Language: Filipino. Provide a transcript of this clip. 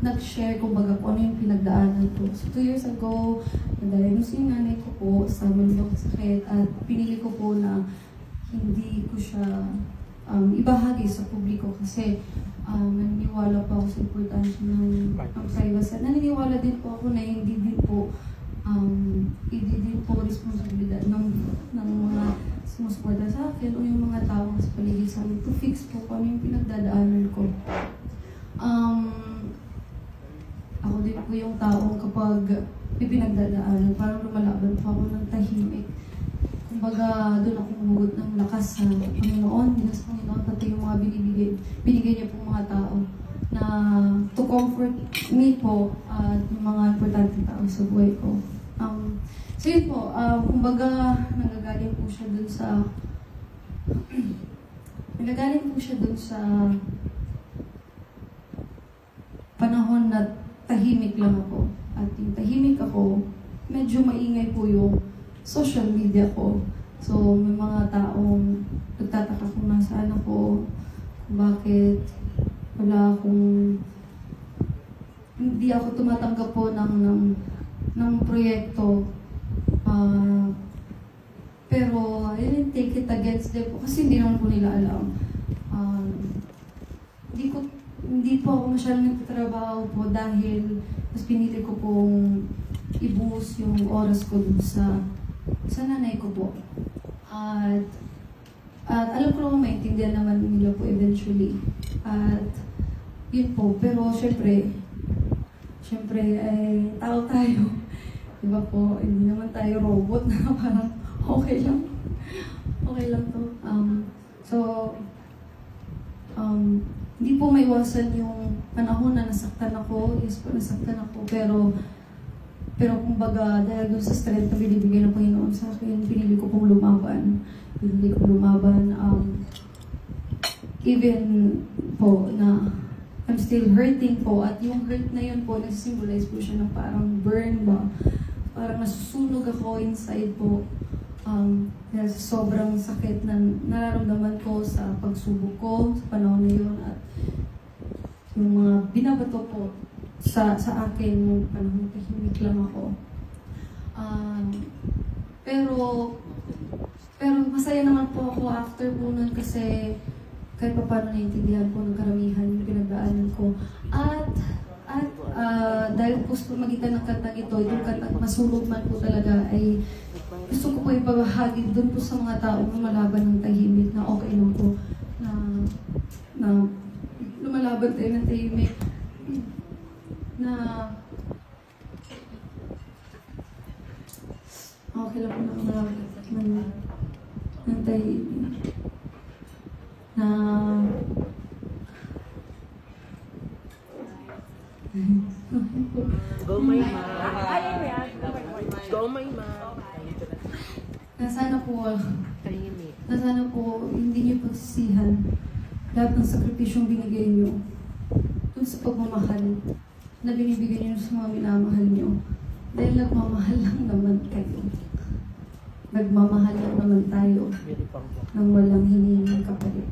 nag-share kumbaga kung ano yung pinagdaanan ko. So 2 years ago, na-diagnose yung nanay ko po sa malubhang sakit at pinili ko po na hindi ko siya ibahagi sa publiko kasi naniniwala pa ako sa importansya ng privacy. Naniniwala din po ako na hindi din po responsibilidad ng mga sumusuporta sa akin o yung mga tao sa paligid sa amin to fix po kung ano yung pinagdadaanan ko. Ako din po yung taong kapag may pinagdadaanan, parang lumalaban po ako ng tahimik. Kumbaga, doon ako humugot ng lakas sa Panginoon, hindi sa Panginoon, pati yung mga binigay niya po mga tao na to comfort me po at yung mga importanteng tao sa buhay ko. So yun po, kumbaga, nagagaling po siya dun sa panahon na tahimik lang ako. At yung tahimik ako, medyo maingay po yung social media ko. So, may mga taong nagtataka kung nasaan ako, kung bakit wala akong, hindi ako tumatanggap po ng proyekto. Pero, I didn't take it against them po kasi hindi naman po nila alam. Hindi po ako masyadong nagtatrabaho po dahil mas pinili ko pong ibuhos yung oras ko dun sa nanay ko po. At alam ko naman maintindihan naman nila po eventually. At yun po, pero syempre ay tao tayo. Diba po, hindi naman tayo robot na parang okay lang to. Hindi po maiwasan yung panahon na nasaktan ako. Yes po, nasaktan ako. Pero kumbaga, dahil doon sa strength na binibigay ng Panginoon sa akin, pinili ko pong lumaban. Even po na I'm still hurting po. At yung hurt na yun po, nag-symbolize po siya ng parang burn ba? Parang nasusunog ako inside po. Dahil sa sobrang sakit na nararamdaman ko sa pagsubok ko sa panahon na yun at yung mga binabato po sa akin nung panahon tahimik lang ako. Pero masaya naman po ako after po nun kasi kahit pa paano naiintindihan po ng karamihan yung pinagdaanan ko. At dahil po sa pamagitan ng kantang ito, itong kantang masulog man po talaga ay gusto ko po ipabahagi doon po sa mga taong lumalaban ng tahimik na okay lang po na lumalaban tayo ng tahimik na okay lang po na lumalaban ng tahimik na Go my ma. Go my ma. Nasana po hindi niyo pagsisihan lahat ng sakripisyong binigay niyo dun sa pagmamahal na binibigay niyo sa mga minamahal niyo. Dahil nagmamahal lang naman kayo. Nagmamahal lang naman tayo ng walang hinihinging kapalit.